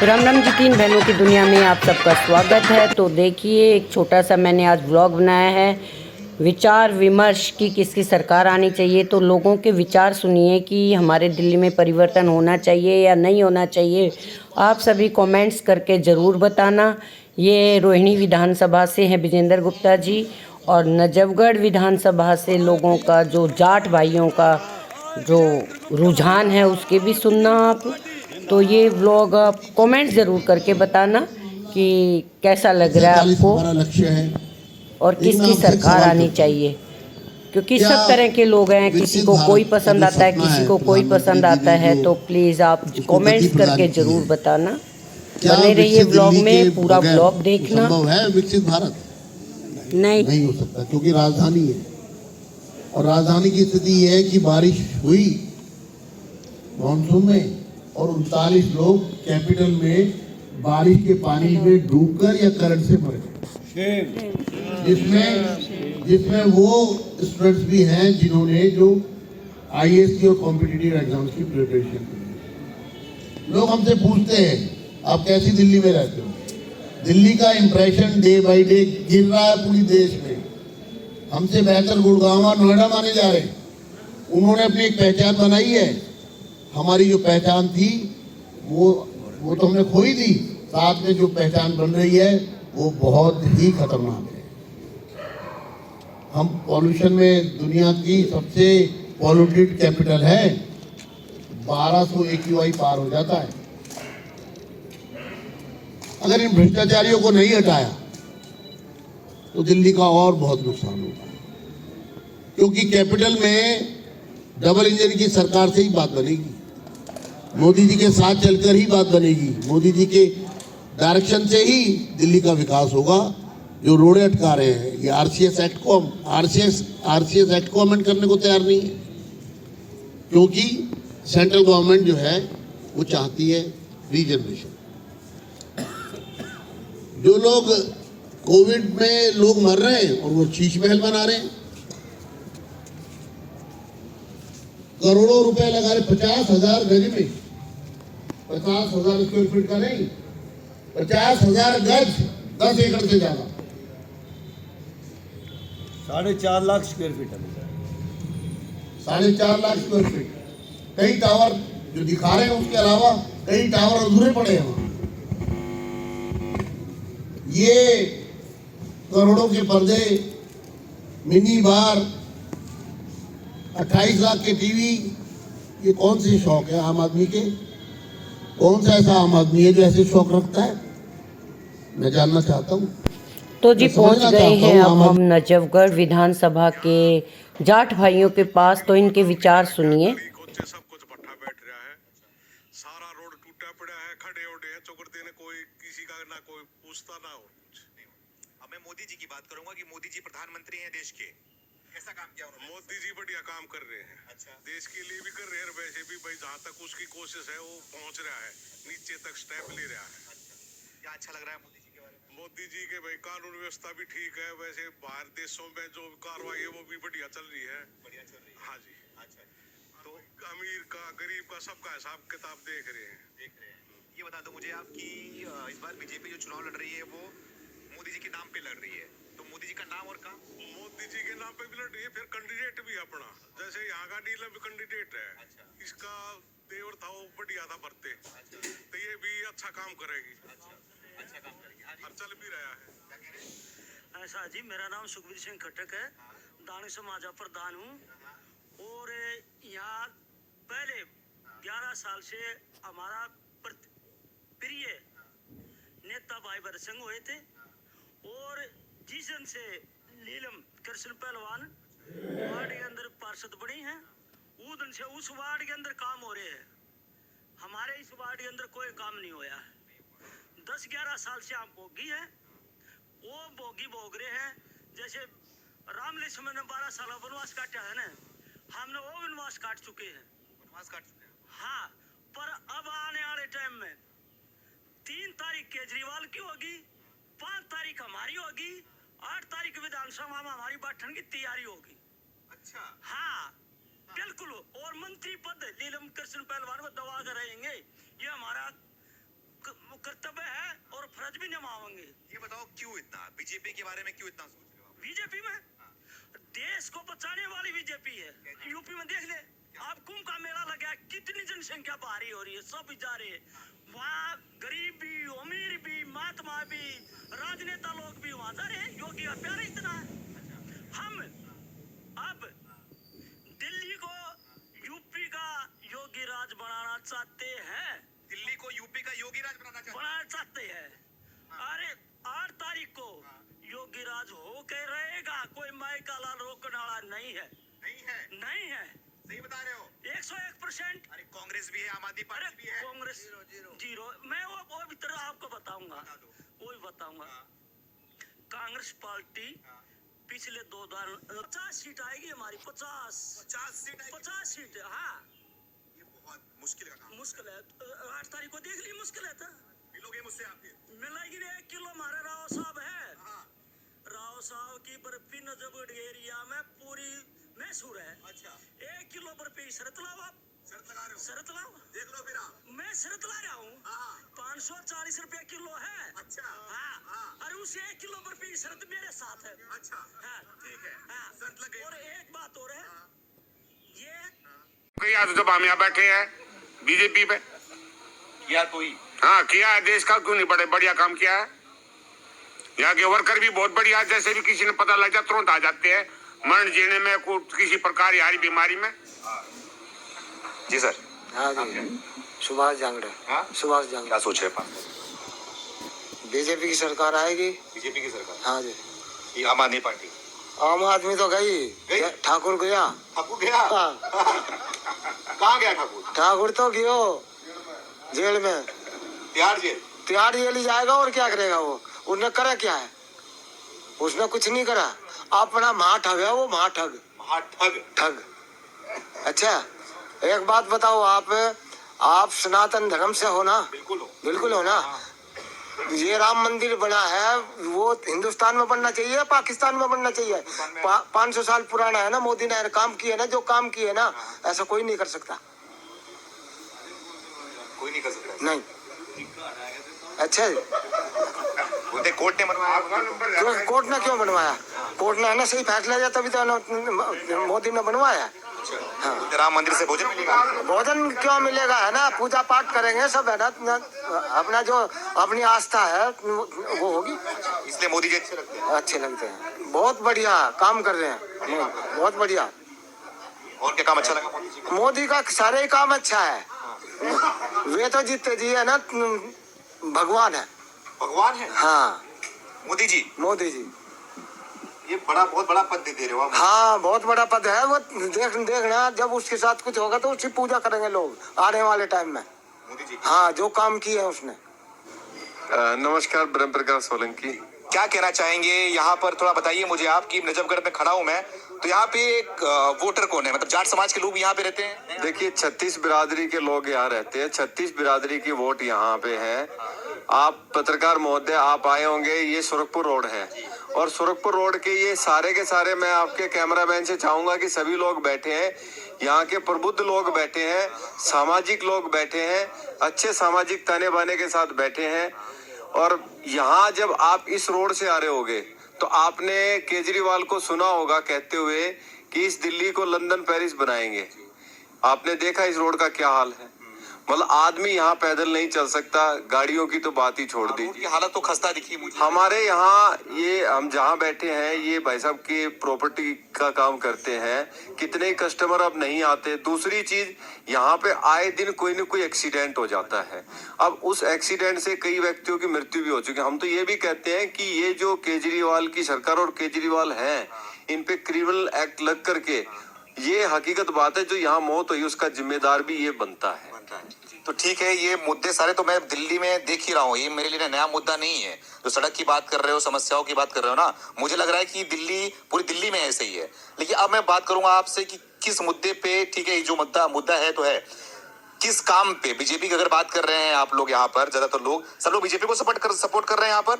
राम राम जी। तीन बहनों की दुनिया में आप सबका स्वागत है। तो देखिए, एक छोटा सा मैंने आज ब्लॉग बनाया है विचार विमर्श की किसकी सरकार आनी चाहिए। तो लोगों के विचार सुनिए कि हमारे दिल्ली में परिवर्तन होना चाहिए या नहीं होना चाहिए। आप सभी कमेंट्स करके ज़रूर बताना। ये रोहिणी विधानसभा से हैं विजेंद्र गुप्ता जी, और नजफगढ़ विधानसभा से लोगों का जो जाट भाइयों का जो रुझान है उसके भी सुनना आप। तो ये व्लॉग आप कमेंट ज़रूर करके बताना कि कैसा लग रहा है 140 आपको हमारा लक्ष्य है। और लेकिन मैं किसकी आपसे एक सरकार सवाल आनी करता हूँ, चाहिए, क्योंकि क्या सब तरह के लोग हैं। किसी विकसित को कोई भारत का पसंद जो आता है, सपना किसी है को कोई प्रधानमंत्री पसंद जी आता ने है। जो तो प्लीज़ आप उसको गति कमेंट्स प्रदान करके की ज़रूर है, बताना। क्या बने रहिए विकसित व्लॉग दिल्ली के में, पूरा बगैर व्लॉग वो देखना। संभव है? विकसित भारत नहीं, नहीं हो सकता, क्योंकि राजधानी है और राजधानी की स्थिति यह है कि बारिश हुई मानसून में और 39 लोग कैपिटल में बारिश के पानी में डूबकर या करंट से मर गए, जिसमें वो स्टूडेंट्स भी हैं जिन्होंने जो आईएएस की और कॉम्पिटिटिव एग्जाम्स की प्रिपरेशन की। लोग हमसे पूछते हैं आप कैसी दिल्ली में रहते हो। दिल्ली का इंप्रेशन डे बाय डे गिर रहा है पूरी देश में। हमसे बेहतर गुड़गांव और नोएडा माने जा रहे हैं। उन्होंने अपनी एक पहचान बनाई है। हमारी जो पहचान थी वो तो हमने खो ही दी। साथ में जो पहचान बन रही है वो बहुत ही खतरनाक है। हम पॉल्यूशन में दुनिया की सबसे पॉल्यूटेड कैपिटल है। 1200 AQI पार हो जाता है। अगर इन भ्रष्टाचारियों को नहीं हटाया तो दिल्ली का और बहुत नुकसान होगा, क्योंकि कैपिटल में डबल इंजन की सरकार से ही बात बनेगी। मोदी जी के साथ चलकर ही बात बनेगी। मोदी जी के डायरेक्शन से ही दिल्ली का विकास होगा। जो रोड़े अटका रहे हैं, ये आरसीएस एक्ट को अमेंड करने को तैयार नहीं है, क्योंकि सेंट्रल गवर्नमेंट जो है वो चाहती है रीजनरेशन। जो लोग कोविड में लोग मर रहे हैं और वो शीश महल बना रहे हैं, करोड़ों रुपए लगा रहे। 50,000 गज में, 50,000 स्क्वायर फीट का नहीं, 50,000 गज, 10 एकड़ से ज्यादा, 4.5 लाख स्क्वायर फीट है। 4.5 लाख स्क्वायर फीट। कई टावर जो दिखा रहे हैं उसके अलावा कई टावर अधूरे पड़े हैं वहां। ये करोड़ों के पर्दे, मिनी बार, 28 लाख के टीवी, ये कौन सी शौक है आम आदमी के? कौन सा ऐसा आम आदमी है जो ऐसे शौक रखता है? मैं जानना चाहता हूँ। तो जी मैं पहुंच समझना गए चाहता हैं हूँ अब आम हम नजफगढ़ विधानसभा के जाट भाइयों के पास। तो इनके विचार सुनिए। सब कुछ भट्ठा बैठ रहा है, सारा रोड टूटा पड़ा है, खड़े उड़े हैं चौकड़ते ने, कोई किसी का ना कोई पूछता ना और कुछ। अब मैं मोदी जी की बात करूंगा कि मोदी जी प्रधानमंत्री हैं देश के। कैसा काम किया उन्होंने? मोदी जी बढ़िया काम कर रहे हैं। अच्छा। देश के लिए भी कर रहे हैं और वैसे भी भाई जहाँ तक उसकी कोशिश है वो पहुँच रहा है, नीचे तक स्टेप ले रहा है। अच्छा, क्या अच्छा लग रहा है मोदी जी के बारे में? मोदी जी के भाई कानून व्यवस्था भी ठीक है, वैसे बाहर देशों में जो कार्रवाई है वो भी बढ़िया चल रही है। बढ़िया चल रही है। हाँ जी। अच्छा, तो अमीर का गरीब का सबका हिसाब किताब देख रहे हैं। देख रहे हैं। ये बता दो मुझे आप कि इस बार बीजेपी जो चुनाव लड़ रही है वो मोदी जी के नाम पे लड़ रही है, तो मोदी जी का नाम और काम? मोदी जी के नाम पे भी लड़ रही है, फिर कैंडिडेट भी अपना, जैसे यहाँ का डीलर भी कैंडिडेट है। अच्छा। इसका देवर था वो बढ़िया था भरते, तो ये भी अच्छा काम करेगी। अच्छा, अच्छा काम करेगी। हाँ जी। और चल भी रहा है। क्या कह रहे हैं? ऐसा जी, मेरा नाम सुखबीर सिंह खटक है, दानी समाजा प्रधान हूँ। और यहाँ पहले 11 साल से हमारा प्रिय नेता भाई भरत सिंह हुए थे, और जिस दिन से नीलम कृष्ण पहलवान वार्ड के अंदर पार्षद बनी है, उस दिन से उस वार्ड के अंदर काम हो रहे हैं। हमारे इस वार्ड के अंदर कोई काम नहीं होया है। 10-11 साल से हम भोगी है, वो भोगी भोग रहे हैं। जैसे राम लक्ष्मण ने 12 साल वनवास काटा है ना, हमने वो वनवास काट चुके हैं। वनवास काट चुके हैं। हाँ, पर अब आने वाले टाइम में 3 तारीख केजरीवाल की होगी, 5 तारीख हमारी होगी, 8 तारीख विधानसभा में हमारी बैठन की तैयारी होगी। अच्छा। हाँ बिल्कुल। और मंत्री पद नीलम कृष्ण पहलवान को दबा कर रहेंगे, ये हमारा होंगे। ये बताओ क्यों इतना, बीजेपी के बारे में क्यों इतना सोच रहे हो आप? बीजेपी में देश को बचाने वाली बीजेपी है। यूपी में देख ले, अब कुंभ का मेला लगा, कितनी जनसंख्या भारी हो रही है, सब जा रहे हैं वहाँ, गरीब भी, अमीर भी, महात्मा भी, राजनेता लोग भी वहाँ जा रहे हैं। योगी का प्यार इतना है। हम अब दिल्ली को यूपी का योगी राज बनाना चाहते हैं। दिल्ली को यूपी का योगी राज बनाना चाहते हैं। अरे 8 तारीख को योगी राज हो के रहेगा, कोई माइका लाल रोकने वाला नहीं है। नहीं है, सही बता रहे हो? 101%। अरे कांग्रेस भी है, आम आदमी पार्टी भी है। कांग्रेस जीरो। मैं वो भी तरह आपको बताऊंगा, वो भी बताऊंगा। कांग्रेस पार्टी पिछले 2 बार 50 सीट आएगी हमारी, 50 सीट। हाँ, ये बहुत मुश्किल का काम, मुश्किल है। 8 तारीख को देख ली, मुश्किल है। मिलोगे मुझसे आपके? मिलेगी नहीं। 1 किलो हमारे राव साहब है। राव साहब की बर्फी नजफगढ़ एरिया में पूरी मशहूर है। अच्छा, 1 किलो बर्फी शरत लाओ आप। शर्त लगा रहे हो? शरत लाओ, देख लो फिर आप। मैं शरत ला रहा हूँ। 540 रुपए किलो है। अच्छा, हाँ, और उस 1 किलो बर्फी की शरत मेरे साथ है। अच्छा, हाँ, ठीक है, हाँ। शर्त लग गई। और एक बात और है, ये किया तो जब हम यहाँ बैठे हैं बीजेपी पे किया तो ही। हाँ किया है, देश का क्यों नहीं बड़े बढ़िया काम किया है। यहाँ के वर्कर भी बहुत बढ़िया है, जैसे भी किसी ने पता लग जाए तुरंत आ जाते हैं मरण जीने में, किसी प्रकार यारी बीमारी में। जी सर। हाँ जी, सुभाष जांगड़े। हाँ? सुभाष जांगड़े। क्या सोच रहे हैं? बीजेपी की सरकार आएगी। बीजेपी की सरकार? हाँ जी। ये आम आदमी पार्टी? आम आदमी तो गई, ठाकुर गया। ठाकुर गया? हाँ। कहाँ गया ठाकुर? ठाकुर तो गयो जेल में, तिहाड़ जेल। तिहाड़ जेल ही जाएगा, और क्या करेगा वो? उसने करा क्या है? उसने कुछ नहीं करा, अपना महाठग है वो, महाठग। ठग। अच्छा, एक बात बताओ, आप सनातन धर्म से हो ना? बिल्कुल हो ना। ये राम मंदिर बना है, वो हिंदुस्तान में बनना चाहिए या पाकिस्तान में बनना चाहिए? 500 साल पुराना है ना। मोदी ने काम किए ना, जो काम किए ना, ऐसा कोई नहीं कर सकता। कोई नहीं कर सकता? नहीं। अच्छा, बोलते कोर्ट ने बनवाया। तो कोर्ट ने क्यों बनवाया? कोर्ट ने है ना सही फैसला दिया, तभी तो मोदी ने बनवाया। हाँ। राम मंदिर से भोजन मिलेगा? भोजन क्यों मिलेगा, है ना, पूजा पाठ करेंगे सब, है ना, अपना जो अपनी आस्था है वो होगी। इसलिए मोदी जी अच्छे लगते हैं? अच्छे लगते हैं, बहुत बढ़िया काम कर रहे हैं, बहुत बढ़िया। और क्या काम अच्छा लगा मोदी का? सारे ही काम अच्छा है। वे तो जीते जी है ना, भगवान है। भगवान है? हाँ, मोदी जी। मोदी जी ये बहुत बड़ा पद दे रहे हो आप। हाँ, बहुत बड़ा पद है वो। देखना, जब उसके साथ कुछ होगा तो उसकी पूजा करेंगे लोग आने वाले टाइम में। मोदी जी? हाँ, जो काम किया है उसने। नमस्कार, ब्रह्म प्रकाश सोलंकी। क्या कहना चाहेंगे यहाँ पर, थोड़ा बताइए मुझे। आपकी नजफगढ़ में खड़ा हूँ मैं, तो यहाँ पे एक वोटर कौन है, मतलब जाट समाज के लोग यहाँ पे रहते हैं? देखिए, 36 बिरादरी के लोग यहाँ रहते हैं, 36 बिरादरी की वोट यहाँ पे है। आप पत्रकार महोदय, आप आए होंगे, ये सुरखपुर रोड है, और सुरखपुर रोड के ये सारे के सारे, मैं आपके कैमरामैन से चाहूंगा कि सभी लोग बैठे हैं, यहाँ के प्रबुद्ध लोग बैठे हैं, सामाजिक लोग बैठे हैं, अच्छे सामाजिक ताने बाने के साथ बैठे हैं। और यहाँ जब आप इस रोड से आ रहे होगे तो आपने केजरीवाल को सुना होगा कहते हुए कि इस दिल्ली को लंदन पेरिस बनाएंगे। आपने देखा इस रोड का क्या हाल है, मतलब आदमी यहाँ पैदल नहीं चल सकता, गाड़ियों की तो बात ही छोड़ दीजिए। हालत तो खस्ता दिखी मुझे। हमारे यहाँ ये हम जहाँ बैठे हैं, ये भाई साहब की प्रॉपर्टी का काम करते हैं, कितने ही कस्टमर अब नहीं आते। दूसरी चीज, यहाँ पे आए दिन कोई न कोई एक्सीडेंट हो जाता है। अब उस एक्सीडेंट से कई व्यक्तियों की मृत्यु भी हो चुकी है। हम तो ये भी कहते हैं कि ये जो केजरीवाल की सरकार और केजरीवाल है, इन पे क्रिमिनल एक्ट लग करके, ये हकीकत बात है, जो यहाँ मौत हुई उसका जिम्मेदार भी ये बनता है। तो ठीक है, ये मुद्दे सारे तो मैं दिल्ली में देख ही रहा हूँ, ये मेरे लिए नया मुद्दा नहीं है। जो सड़क की बात कर रहे हो, समस्याओं की बात कर रहे हो ना, मुझे लग रहा है कि पूरी दिल्ली में ऐसे ही है। लेकिन अब मैं बात करूंगा आपसे कि किस मुद्दे पे, ठीक है, जो मुद्दा है तो है, किस काम पे बीजेपी की अगर बात कर रहे हैं आप लोग यहाँ पर, ज्यादातर लोग, सब लोग बीजेपी को सपोर्ट कर रहे हैं यहाँ पर,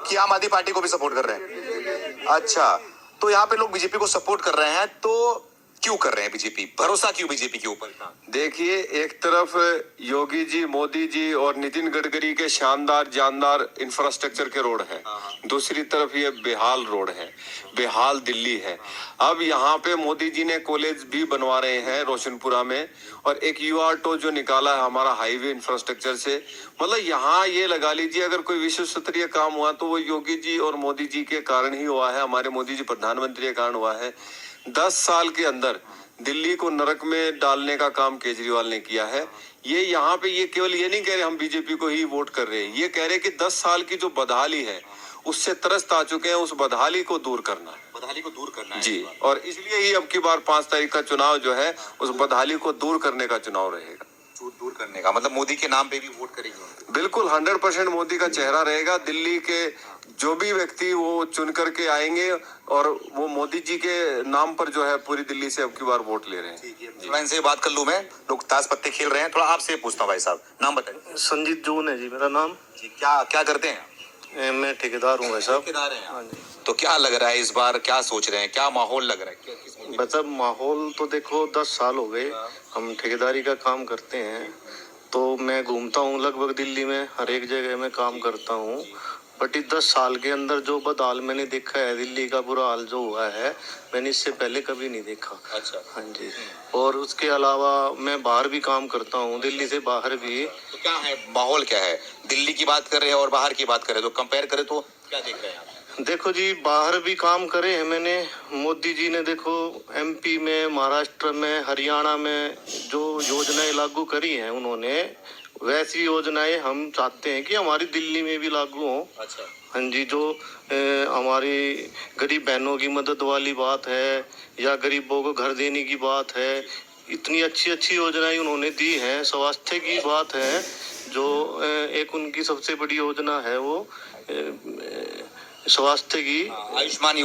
कि आम आदमी पार्टी को भी सपोर्ट कर रहे हैं? अच्छा, तो यहाँ पे लोग बीजेपी को सपोर्ट कर रहे हैं, तो क्यों कर रहे हैं बीजेपी? भरोसा क्यों बीजेपी के ऊपर? देखिए, एक तरफ योगी जी, मोदी जी और नितिन गडकरी के शानदार जानदार इंफ्रास्ट्रक्चर के रोड है, दूसरी तरफ ये बेहाल रोड है, बेहाल दिल्ली है। अब यहाँ पे मोदी जी ने कॉलेज भी बनवा रहे हैं रोशनपुरा में, और एक यू ऑटो जो निकाला है हमारा हाईवे इंफ्रास्ट्रक्चर से। मतलब यहाँ ये लगा लीजिए, अगर कोई विश्व स्तरीय काम हुआ तो वो योगी जी और मोदी जी के कारण ही हुआ है, हमारे मोदी जी प्रधानमंत्री के कारण हुआ है। 10 साल के अंदर दिल्ली को नरक में डालने का काम केजरीवाल ने किया है। ये यहाँ पे ये केवल ये नहीं कह रहे हम बीजेपी को ही वोट कर रहे हैं, ये कह रहे कि 10 साल की जो बदहाली है उससे त्रस्त आ चुके हैं, उस बदहाली को दूर करना है। बदहाली को दूर करना है जी, और इसलिए ही अब की बार 5 तारीख का चुनाव जो है उस बदहाली को दूर करने का चुनाव रहेगा। दूर करने का मतलब मोदी के नाम पे भी वोट करेंगे? बिल्कुल 100% मोदी का चेहरा रहेगा। दिल्ली के जो भी व्यक्ति वो चुन करके आएंगे और वो मोदी जी के नाम पर जो है पूरी दिल्ली से अब की बार वोट ले रहे हैं। थोड़ा इनसे बात कर लूं मैं, लोग ताश पत्ते खेल रहे हैं, थोड़ा आपसे पूछता हूँ। भाई साहब नाम बताइए। संजीत जून है जी मेरा नाम। जी, क्या करते हैं? मैं ठेकेदार हूँ भाई साहब। ठेकेदार हैं आप? हाँ जी। तो क्या लग रहा है इस बार, क्या सोच रहे हैं, क्या माहौल लग रहा है? मतलब माहौल तो देखो 10 साल हो गए हम ठेकेदारी का काम करते हैं, तो मैं घूमता हूँ लगभग दिल्ली में, हर एक जगह में काम करता हूँ। बट इस 10 साल के अंदर जो बदहाल मैंने देखा है, दिल्ली का बुरा हाल जो हुआ है, मैंने इससे पहले कभी नहीं देखा। अच्छा। हाँ जी। और उसके अलावा मैं बाहर भी काम करता हूँ, दिल्ली से बाहर भी। तो क्या है माहौल, क्या है? दिल्ली की बात कर रहे हैं और बाहर की बात करें तो कंपेयर करें तो क्या देख रहे हैं आप? देखो जी, बाहर भी काम करे हैं मैंने। मोदी जी ने देखो एमपी में, महाराष्ट्र में, हरियाणा में जो योजनाएं लागू करी हैं उन्होंने, वैसी योजनाएं हम चाहते हैं कि हमारी दिल्ली में भी लागू हों। अच्छा। हाँ जी। जो हमारी गरीब बहनों की मदद वाली बात है या गरीबों को घर देने की बात है, इतनी अच्छी अच्छी योजनाएं उन्होंने दी हैं। स्वास्थ्य की बात है, जो एक उनकी सबसे बड़ी योजना है वो स्वास्थ्य की आयुष्मान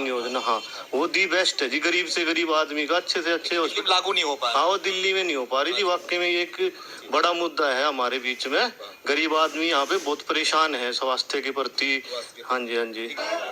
योजना। हाँ, वो दी बेस्ट है जी। गरीब से गरीब आदमी का अच्छे से अच्छे लागू नहीं हो पा रहा। हाँ, वो दिल्ली में नहीं हो पा रही जी। वाकई में ये एक बड़ा मुद्दा है हमारे बीच में। गरीब आदमी यहाँ पे बहुत परेशान है स्वास्थ्य के प्रति। हाँ जी, हाँ जी।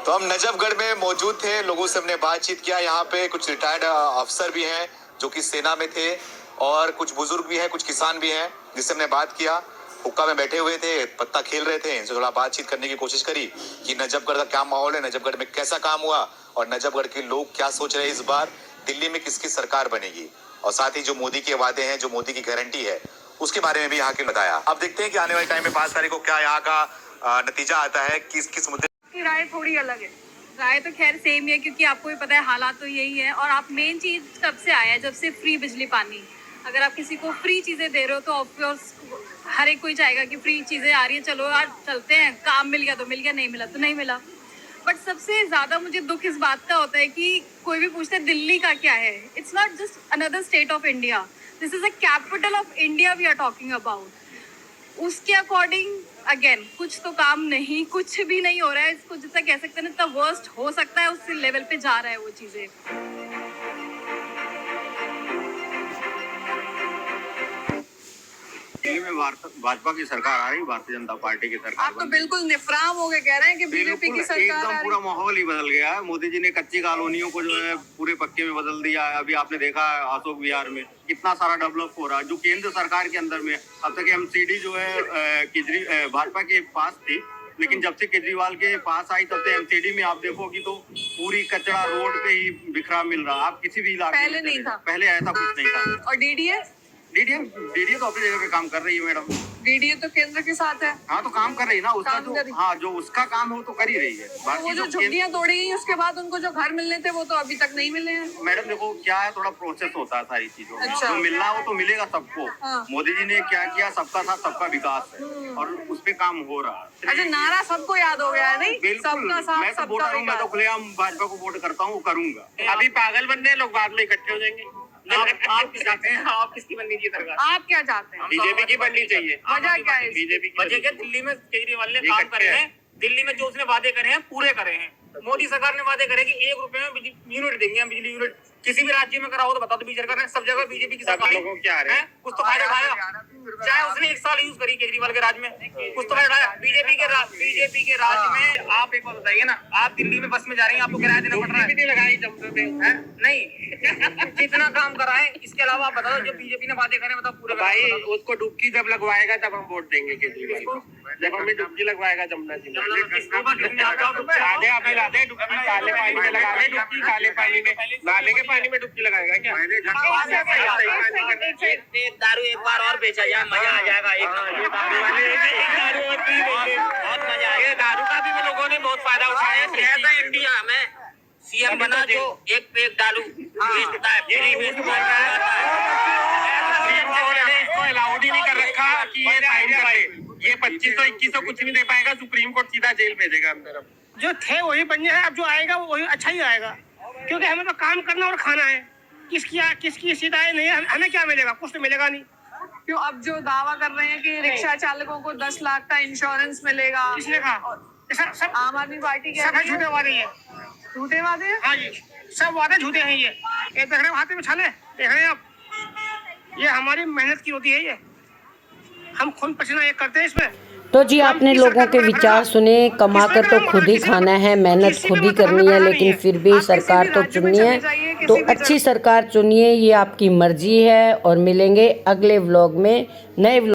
तो हम नजफगढ़ में मौजूद थे, लोगों से हमने बातचीत किया। यहाँ पे कुछ रिटायर्ड अफसर भी हैं जो कि सेना में थे, और कुछ बुजुर्ग भी हैं, कुछ किसान भी हैं जिससे हमने बात किया। हुक्का में बैठे हुए थे, पत्ता खेल रहे थे, इनसे थोड़ा बातचीत करने की कोशिश करी कि नजफगढ़ का क्या माहौल है, नजफगढ़ में कैसा काम हुआ, और नजफगढ़ के लोग क्या सोच रहे हैं इस बार दिल्ली में किसकी सरकार बनेगी, और साथ ही जो मोदी के वादे हैं, जो मोदी की गारंटी है, उसके बारे में भी यहाँ के बताया। अब देखते हैं कि आने वाले टाइम में 5 तारीख को क्या यहाँ का नतीजा आता है, किस मुद्दे की राय थोड़ी अलग है। राय तो खैर सेम ही है, क्योंकि आपको भी पता है हालात तो यही है। और आप मेन चीज कब से आया है, जब से फ्री बिजली पानी। अगर आप किसी को फ्री चीजें दे रहे हो तो ऑफकोर्स हर एक कोई चाहेगा कि फ्री चीजें आ रही है, चलो यार चलते हैं, काम मिल गया तो मिल गया, नहीं मिला तो नहीं मिला। बट सबसे ज्यादा मुझे दुख इस बात का होता है कि कोई भी पूछता है दिल्ली का क्या है। It's not just another state of India, this is a capital of India we are talking about. उसके अकॉर्डिंग अगेन कुछ तो काम नहीं, कुछ भी नहीं हो रहा है। इसको जितना कह सकते हैं इतना वर्स्ट हो सकता है, उस लेवल पे जा रहा है वो चीजें। दिल्ली में भाजपा की सरकार आ रही, भारतीय जनता पार्टी की सरकार। आप तो बिल्कुल निफराम हो गए कह रहे हैं कि बीजेपी की सरकार एकदम पूरा माहौल ही बदल गया है। मोदी जी ने कच्ची कॉलोनियों को जो है पूरे पक्के में बदल दिया है। अभी आपने देखा है अशोक विहार में कितना सारा डेवलप हो रहा है, जो केंद्र सरकार के अंदर में। अब तक एमसीडी जो है भाजपा के पास थी, लेकिन जब से केजरीवाल के पास आई तब से एमसीडी में आप देखोगी तो पूरी कचरा रोड पे ही बिखरा मिल रहा। आप किसी भी इलाके पहले नहीं था, पहले ऐसा कुछ नहीं था। और डीडीए तो अपनी जगह पे काम कर रही है मैडम। डीडीए तो केंद्र के साथ है। हाँ, तो काम कर रही है ना, उसका जो उसका काम हो तो कर ही रही है। वो जो झुग्गियां तोड़ी गई उसके बाद उनको जो घर मिलने थे वो तो अभी तक नहीं मिले हैं। मैडम देखो क्या है, थोड़ा प्रोसेस होता है सारी चीजों में। अच्छा। जो मिलना हो तो मिलेगा सबको। हाँ। मोदी जी ने क्या किया, सबका साथ सबका विकास है, और उस पे काम हो रहा है। अच्छा, नारा सबको याद हो गया है नहीं? सबका साथ मैं तो वोटर हूँ, मैं तो खुलेआम भाजपा को वोट करता हूँ, करूंगा। अभी पागल बनने हैं लोग, बाद में इकट्ठे हो जाएंगे। आप चाहते हैं, आप किसकी बननी चाहिए सरकार? आप क्या चाहते हैं? बीजेपी की बननी चाहिए। वजह क्या है? बीजेपी की वजह क्या? दिल्ली में केजरीवाल ने काम करे हैं, दिल्ली में जो उसने वादे करे हैं पूरे करे हैं। मोदी सरकार ने वादे करे कि 1 रुपए में यूनिट देंगे हम, बिजली यूनिट किसी भी राज्य में करा हो तो बताओ, तो बीजेपी कर रहे हैं, सब जगह बीजेपी की सरकार है, कुछ तो फायदा उठाया, चाहे उसने 1 साल यूज करी केजरीवाल के राज में, कुछ तो फायदा उठाया। बीजेपी के राज में आप एक बात बताइए ना, आप दिल्ली में बस में जा रहे हैं, आपको किराया देना पड़ रहा है, लगाई नहीं जितना काम करा है, इसके अलावा आप बताओ जो बीजेपी ने बातें करें, बताओ पूरे भाई उसको डुबकी जब लगवाएगा तब हम वोट देंगे केजरीवाल को, जब हमें डुबकी लगवाएगा जमुना जी में। लादे आपने लादे डुबकी काले पानी में लगा दे, डुबकी काले पानी में, नाले के पानी में डुबकी लगाएगा क्या? दारू एक बार और बेचा जाए, मजा आ जाएगा। एक दारू और पी लेंगे, बहुत मजा आएगा। दारू का भी लोगों ने बहुत फायदा उठाया। ऐसा इंडिया में सीएम बना जो एक पे एक दारू बेचता है, फ्री में इसको अलाउड ही नहीं कर रखा कि ये फाइन करे। ये 2500-2100 कुछ नहीं दे पाएगा, सुप्रीम कोर्ट सीधा जेल भेजेगा अंदर। अब जो थे वही बन जाए, अब जो आएगा वो वही अच्छा ही आएगा, क्योंकि हमें तो काम करना और खाना है। किसकी शिकायत नहीं है, हमें क्या मिलेगा? कुछ तो मिलेगा नहीं। क्यों अब जो दावा कर रहे हैं कि रिक्शा चालकों को 10 लाख का इंश्योरेंस मिलेगा, किसने कहा? सब आम आदमी पार्टी के सब झूठे वादे हैं। झूठे वादे हैं? हाँ जी, सब वादे झूठे हैं। ये देख रहे हैं हाथ में छाले, देख रहे हैं आप, ये हमारी मेहनत की होती है, ये हम खून पसीना एक करते हैं इसमें। तो जी आपने लोगों के विचार सुने। कमाकर तो खुद ही खाना है, मेहनत खुद ही करनी है, लेकिन फिर भी सरकार तो चुननी है, तो अच्छी सरकार चुनिए, ये आपकी मर्जी है। और मिलेंगे अगले व्लॉग में, नए व्लॉग।